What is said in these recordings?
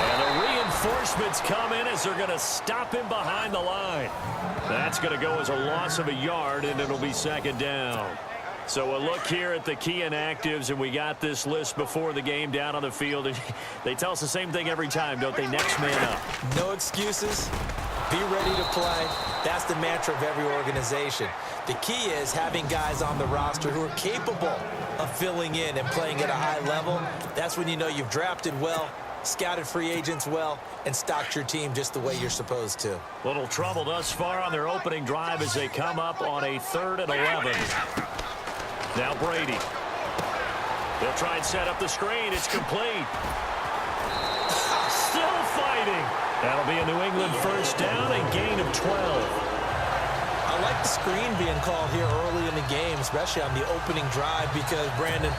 And the reinforcements come in as they're going to stop him behind the line. That's going to go as a loss of a yard, and it'll be second down. So a look here at the key inactives, and we got this list before the game down on the field. And they tell us the same thing every time, don't they? Next man up. No excuses. Be ready to play. That's the mantra of every organization. The key is having guys on the roster who are capable of filling in and playing at a high level. That's when you know you've drafted well, scouted free agents well, and stocked your team just the way you're supposed to. Little trouble thus far on their opening drive as they come up on a 3rd and 11. Now Brady. They'll try and set up the screen. It's complete. Still fighting. That'll be a New England first down, a gain of 12. I like the screen being called here early in the game, especially on the opening drive, because, Brandon,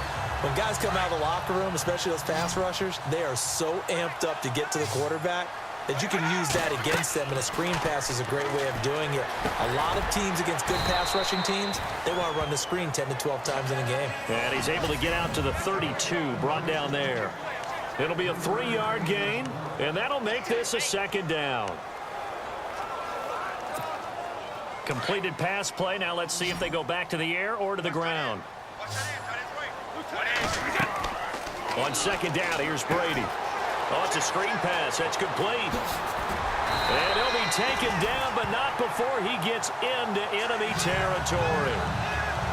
when guys come out of the locker room, especially those pass rushers, they are so amped up to get to the quarterback that you can use that against them, and a screen pass is a great way of doing it. A lot of teams against good pass rushing teams, they want to run the screen 10 to 12 times in a game. And he's able to get out to the 32, brought down there. It'll be a 3-yard gain, and that'll make this a second down. Completed pass play. Now let's see if they go back to the air or to the ground. On second down, here's Brady. Oh, it's a screen pass. That's complete. And he'll be taken down, but not before he gets into enemy territory.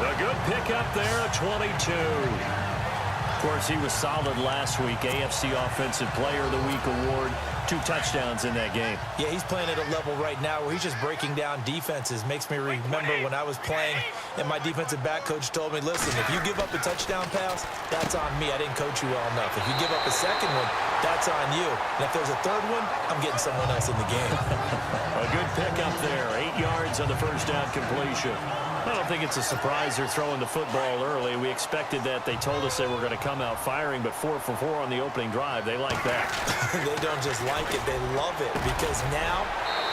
A good pickup there, a 22. Of course, he was solid last week. AFC Offensive Player of the Week award. 2 touchdowns in that game. Yeah, he's playing at a level right now where he's just breaking down defenses. Makes me remember when I was playing and my defensive back coach told me, listen, if you give up a touchdown pass, that's on me. I didn't coach you well enough. If you give up a second one, that's on you. And if there's a third one, I'm getting someone else in the game. A good pickup there. 8 yards on the first down completion. I don't think it's a surprise they're throwing the football early. We expected that. They told us they were going to come out firing, but 4 for 4 on the opening drive. They like that. They don't just like it. They love it, because now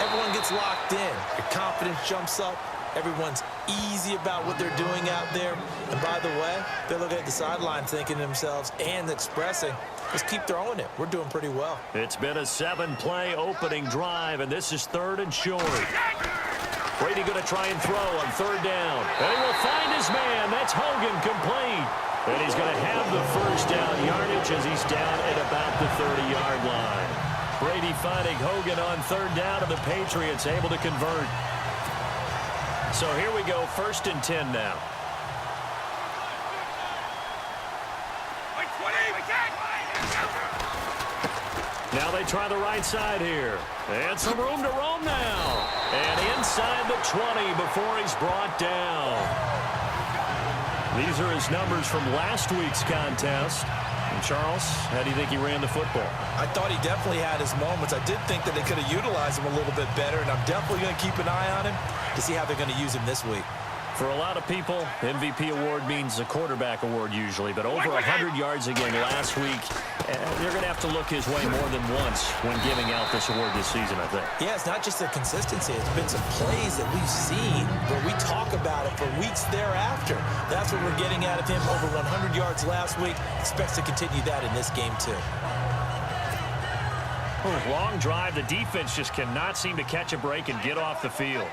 everyone gets locked in. Your confidence jumps up. Everyone's easy about what they're doing out there. And by the way, they're looking at the sideline thinking to themselves and expressing, just keep throwing it. We're doing pretty well. It's been a 7-play opening drive, and this is 3rd and short. Brady going to try and throw on 3rd down. And he will find his man. That's Hogan, complete. And he's going to have the first down yardage as he's down at about the 30-yard line. Brady finding Hogan on 3rd down, and the Patriots able to convert. So here we go, 1st and 10 now. Now they try the right side here. And some room to roam now. And inside the 20 before he's brought down. These are his numbers from last week's contest. And Charles, how do you think he ran the football? I thought he definitely had his moments. I did think that they could have utilized him a little bit better, and I'm definitely going to keep an eye on him to see how they're going to use him this week. For a lot of people, MVP award means a quarterback award usually, but over 100 yards again last week, they're going to have to look his way more than once when giving out this award this season, I think. Yeah, it's not just the consistency. It's been some plays that we've seen where we talk about it for weeks thereafter. That's what we're getting out of him. Over 100 yards last week. Expects to continue that in this game, too. Long drive. The defense just cannot seem to catch a break and get off the field.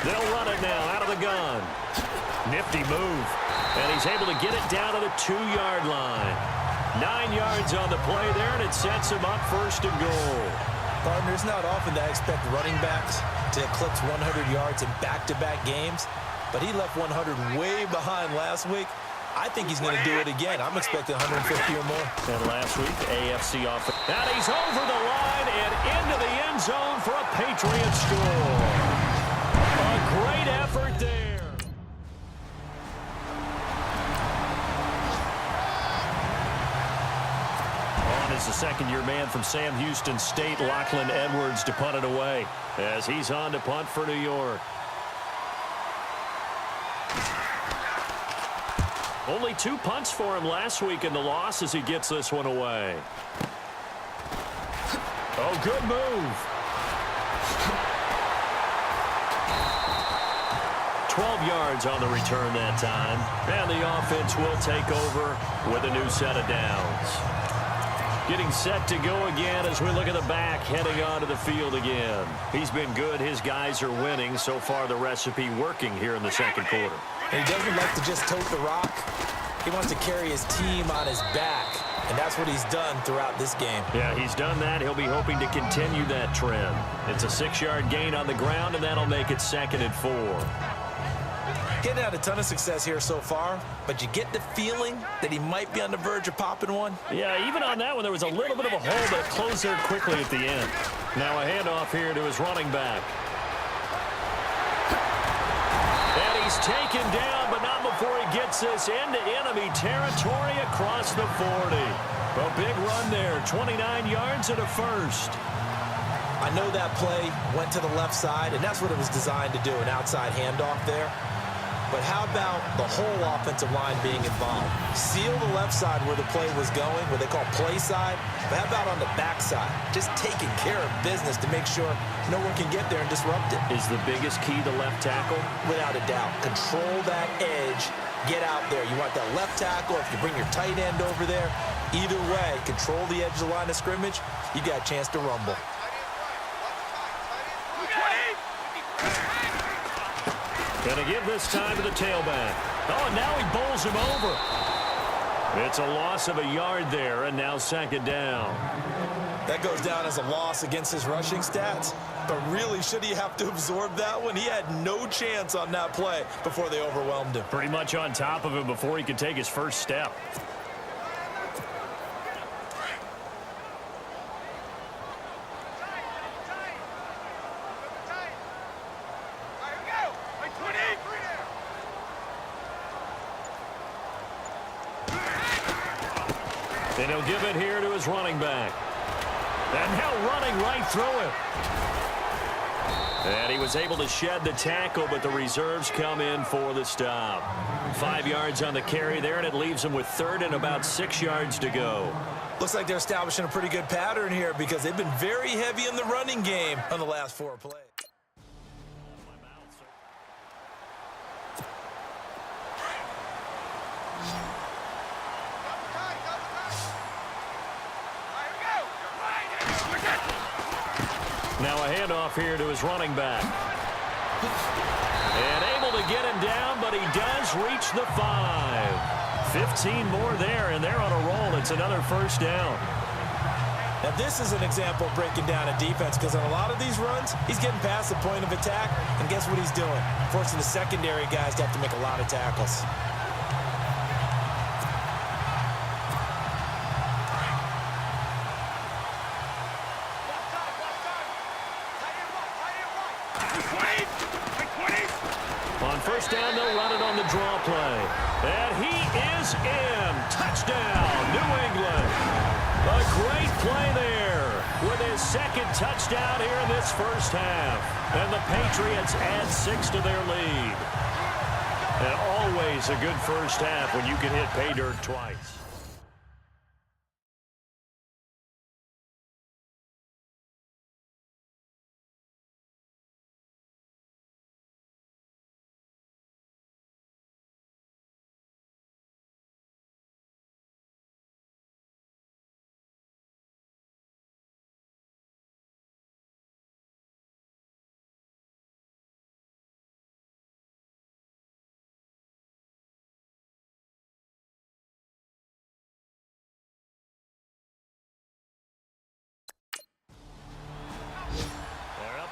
They'll run it now out of the gun. Nifty move. And he's able to get it down to the 2-yard line. 9 yards on the play there, and it sets him up 1st and goal. Partner, it's not often that I expect running backs to eclipse 100 yards in back-to-back games, but he left 100 way behind last week. I think he's going to do it again. I'm expecting 150 or more. And last week, AFC offense. And he's over the line and into the end zone for a Patriots score. A great effort there. On is the second-year man from Sam Houston State, Lachlan Edwards, to punt it away as he's on to punt for New York. Only 2 punts for him last week in the loss as he gets this one away. Oh, good move. 12 yards on the return that time. And the offense will take over with a new set of downs. Getting set to go again as we look at the back heading onto the field again. He's been good. His guys are winning. So far, the recipe working here in the second quarter. And he doesn't like to just tote the rock. He wants to carry his team on his back. And that's what he's done throughout this game. Yeah, he's done that. He'll be hoping to continue that trend. It's a 6-yard gain on the ground, and that'll make it 2nd and 4. Getting had a ton of success here so far, but you get the feeling that he might be on the verge of popping one. Yeah, even on that one, there was a little bit of a hole, but it closed there quickly at the end. Now a handoff here to his running back. And he's taken down, but not before he gets this into enemy territory across the 40. A big run there, 29 yards and a first. I know that play went to the left side, and that's what it was designed to do, an outside handoff there. But how about the whole offensive line being involved? Seal the left side where the play was going, what they call play side. But how about on the back side? Just taking care of business to make sure no one can get there and disrupt it. Is the biggest key the left tackle? Without a doubt. Control that edge. Get out there. You want that left tackle. If you bring your tight end over there, either way, control the edge of the line of scrimmage, you got a chance to rumble. Going to give this time to the tailback. Oh, and now he bowls him over. It's a loss of a yard there, and now 2nd down. That goes down as a loss against his rushing stats. But really, should he have to absorb that one? He had no chance on that play before they overwhelmed him. Pretty much on top of him before he could take his first step. And he'll give it here to his running back. And now running right through him. And he was able to shed the tackle, but the reserves come in for the stop. 5 yards on the carry there, and it leaves him with 3rd and about 6 yards to go. Looks like they're establishing a pretty good pattern here because they've been very heavy in the running game on the last 4 plays. Now a handoff here to his running back. And able to get him down, but he does reach the 5. 15 more there, and they're on a roll. It's another first down. Now this is an example of breaking down a defense because on a lot of these runs, he's getting past the point of attack, and guess what he's doing? Forcing the secondary guys to have to make a lot of tackles. On first down, they'll run it on the draw play. And he is in. Touchdown, New England. A great play there with his 2nd touchdown here in this first half. And the Patriots add 6 to their lead. And always a good first half when you can hit pay dirt twice.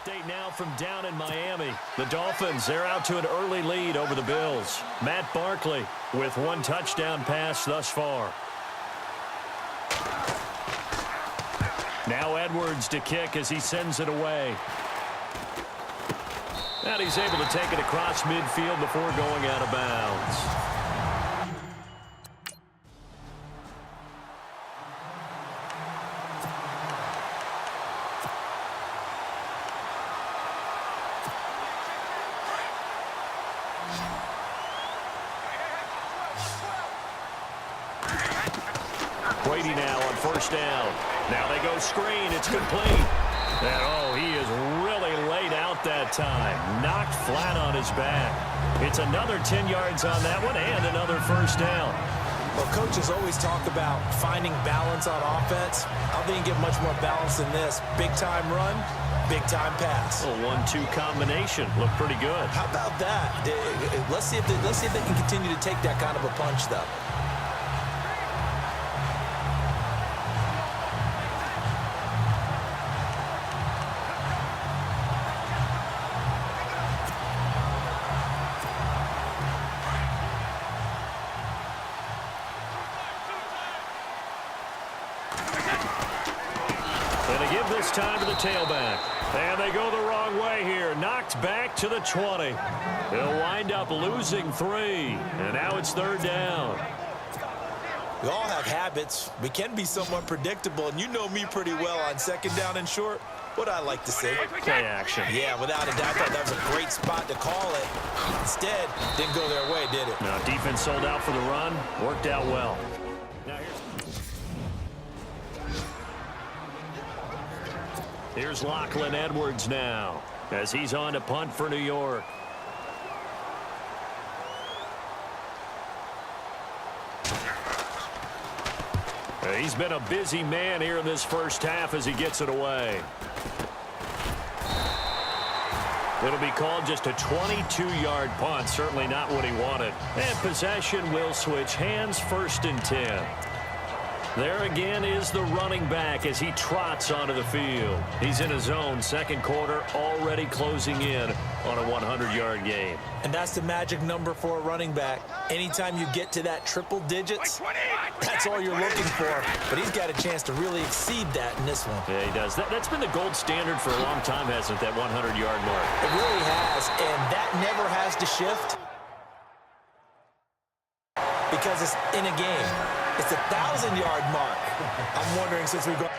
Update now from down in Miami. The Dolphins, they're out to an early lead over the Bills. Matt Barkley with 1 touchdown pass thus far. Now Edwards to kick as he sends it away. And he's able to take it across midfield before going out of bounds. Brady now on first down. Now they go screen. It's complete. And, oh, he is really laid out that time. Knocked flat on his back. It's another 10 yards on that one and another first down. Well, coaches always talk about finding balance on offense. I don't think you get much more balance than this. Big-time run, big-time pass. A 1-2 combination. Looked pretty good. How about that? Let's see if they can continue to take that kind of a punch, though. This time to the tailback. And they go the wrong way here. Knocked back to the 20. They'll wind up losing 3. And now it's third down. We all have habits. We can be somewhat predictable. And you know me pretty well on second down and short. What I like to say. Play action. Yeah, without a doubt. I thought that was a great spot to call it. Instead, didn't go their way, did it? Now, defense sold out for the run. Worked out well. Now here's Lachlan Edwards now as he's on to punt for New York. He's been a busy man here in this first half as he gets it away. It'll be called just a 22-yard punt. Certainly not what he wanted. And possession will switch hands, 1st and 10. There again is the running back as he trots onto the field. He's in his zone, second quarter, already closing in on a 100-yard game. And that's the magic number for a running back. Anytime you get to that triple digits, that's all you're looking for. But he's got a chance to really exceed that in this one. Yeah, he does. That's been the gold standard for a long time, hasn't it, that 100-yard mark? It really has, and that never has to shift because it's in a game. It's a 1,000-yard mark. I'm wondering, since we've got